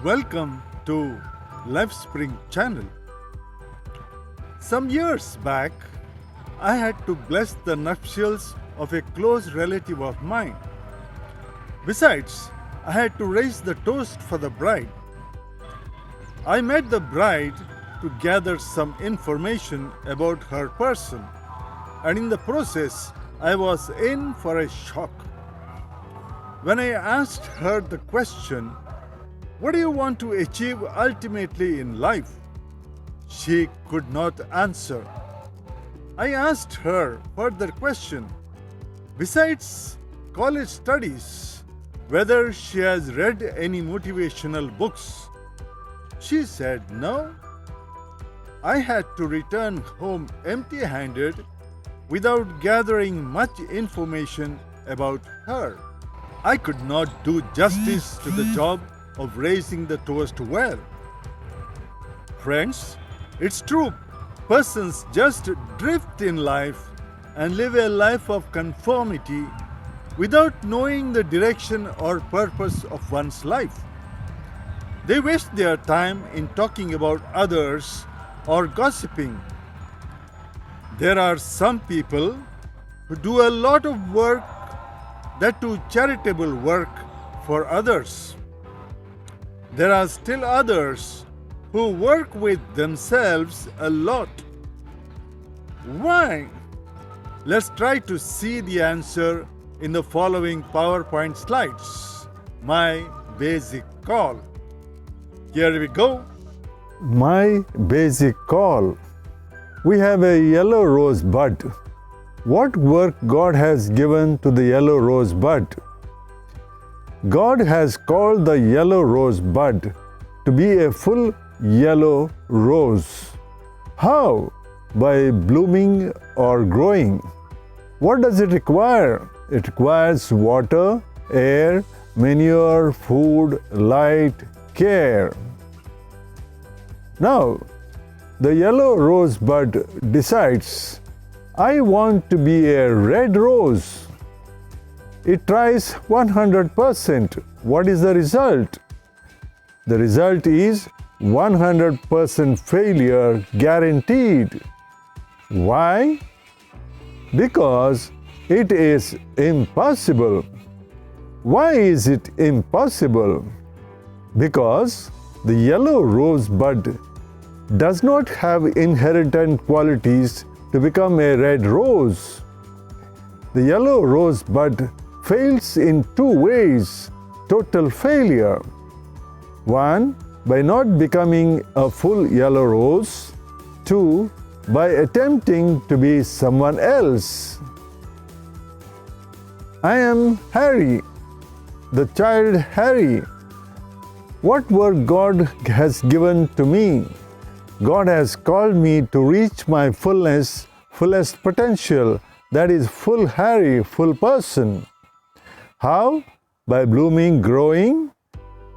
Welcome to Spring channel. Some years back, I had to bless the nuptials of a close relative of mine. Besides, I had to raise the toast for the bride. I met the bride to gather some information about her person, and in the process, I was in for a shock. When I asked her the question, "What do you want to achieve ultimately in life?" she could not answer. I asked her further question, besides college studies, whether she has read any motivational books. She said no. I had to return home empty-handed without gathering much information about her. I could not do justice to the job of raising the toast well. Friends, it's true, persons just drift in life and live a life of conformity without knowing the direction or purpose of one's life. They waste their time in talking about others or gossiping. There are some people who do a lot of work, that too charitable work, for others. There are still others who work with themselves a lot. Why? Let's try to see the answer in the following PowerPoint slides. My basic call. Here we go. My basic call. We have a yellow rose bud. What work God has given to the yellow rose bud? God has called the yellow rose bud to be a full yellow rose. How? By blooming or growing. What does it require? It requires water, air, manure, food, light, care. Now, the yellow rose bud decides, I want to be a red rose. It tries 100%. What is the result? The result is 100% failure guaranteed. Why? Because it is impossible. Why is it impossible? Because the yellow rose bud does not have inherent qualities to become a red rose. The yellow rose bud fails in two ways, total failure. One, by not becoming a full yellow rose. Two, by attempting to be someone else. I am Harry, the child Harry. What work God has given to me? God has called me to reach my fullest potential, that is full Harry, full person. How? By blooming, growing.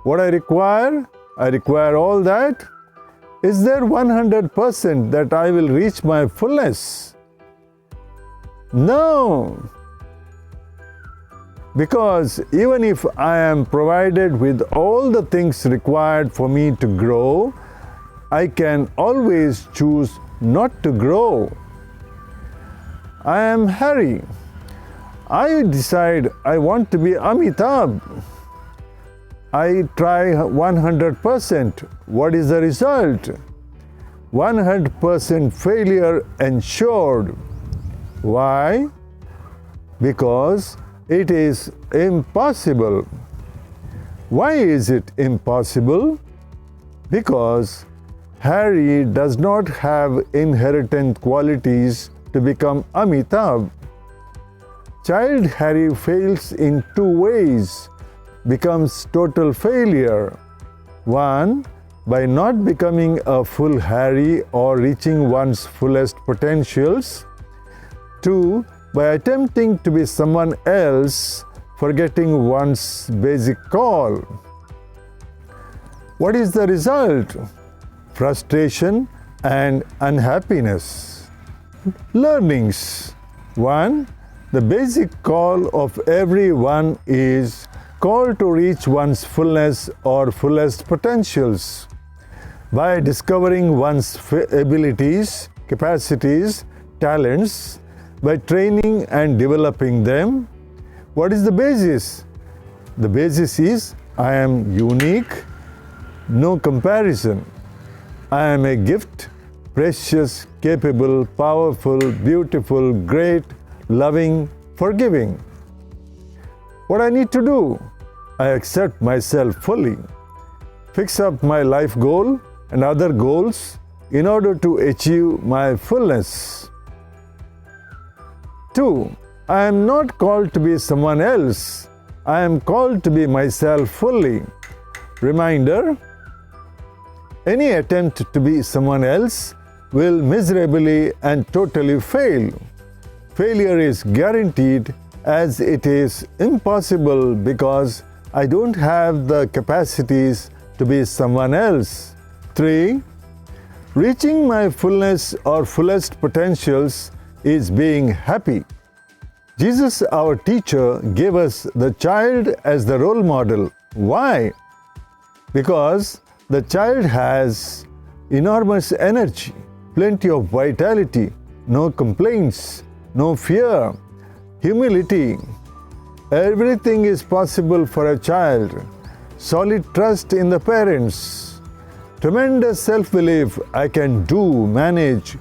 What I require? I require all that. Is there 100% that I will reach my fullness? No. Because even if I am provided with all the things required for me to grow, I can always choose not to grow. I am Harry. I decide I want to be Amitabh. I try 100%. What is the result? 100% failure ensured. Why? Because it is impossible. Why is it impossible? Because Harry does not have inherent qualities to become Amitabh. Child Harry fails in two ways, becomes total failure. One, by not becoming a full Harry or reaching one's fullest potentials. Two, by attempting to be someone else, forgetting one's basic call. What is the result? Frustration and unhappiness. Learnings. 1. The basic call of everyone is called to reach one's fullness or fullest potentials by discovering one's abilities, capacities, talents, by training and developing them. What is the basis? The basis is I am unique, no comparison. I am a gift, precious, capable, powerful, beautiful, great, loving, forgiving. What I need to do? I accept myself fully, fix up my life goal and other goals in order to achieve my fullness. 2. I am not called to be someone else. I am called to be myself fully. Reminder: any attempt to be someone else will miserably and totally fail. Failure is guaranteed, as it is impossible because I don't have the capacities to be someone else. 3. Reaching my fullness or fullest potentials is being happy. Jesus, our teacher, gave us the child as the role model. Why? Because the child has enormous energy, plenty of vitality, no complaints, no fear, humility. Everything is possible for a child. Solid trust in the parents. Tremendous self-belief, I can do, manage.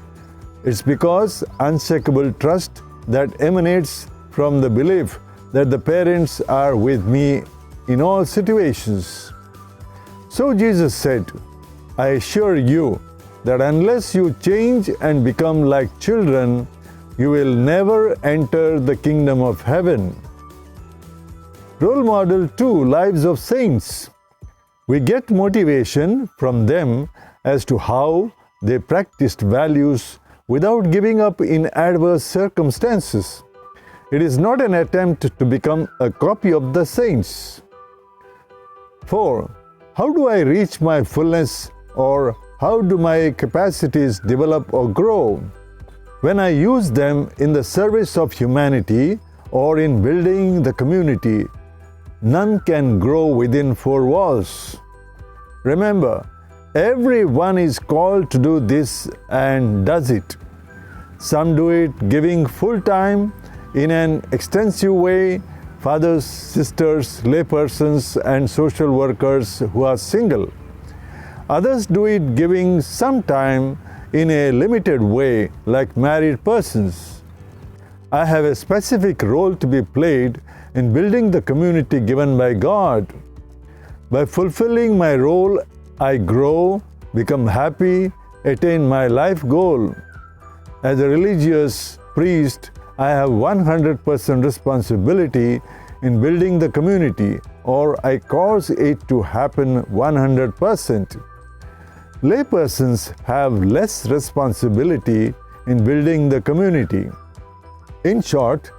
It's because unshakable trust that emanates from the belief that the parents are with me in all situations. So Jesus said, I assure you that unless you change and become like children, you will never enter the kingdom of heaven. Role model 2, lives of saints. We get motivation from them as to how they practiced values without giving up in adverse circumstances. It is not an attempt to become a copy of the saints. 4. How do I reach my fullness, or how do my capacities develop or grow? When I use them in the service of humanity or in building the community, none can grow within 4 walls. Remember, everyone is called to do this and does it. Some do it giving full time in an extensive way, fathers, sisters, laypersons, and social workers who are single. Others do it giving some time in a limited way, like married persons. I have a specific role to be played in building the community given by God. By fulfilling my role, I grow, become happy, attain my life goal. As a religious priest, I have 100% responsibility in building the community, or I cause it to happen 100%. Laypersons have less responsibility in building the community. In short,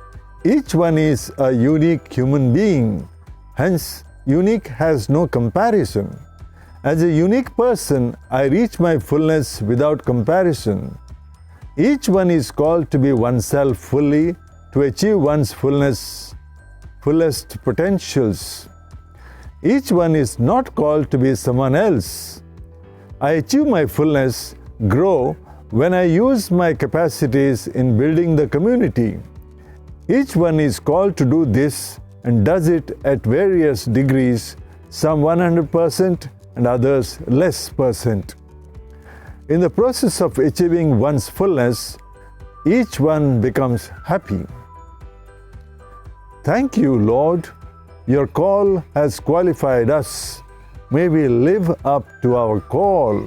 each one is a unique human being. Hence, unique has no comparison. As a unique person, I reach my fullness without comparison. Each one is called to be oneself fully, to achieve one's fullest potentials. Each one is not called to be someone else. I achieve my fullness, grow, when I use my capacities in building the community. Each one is called to do this and does it at various degrees, some 100% and others less %. In the process of achieving one's fullness, each one becomes happy. Thank you, Lord. Your call has qualified us. May we live up to our call.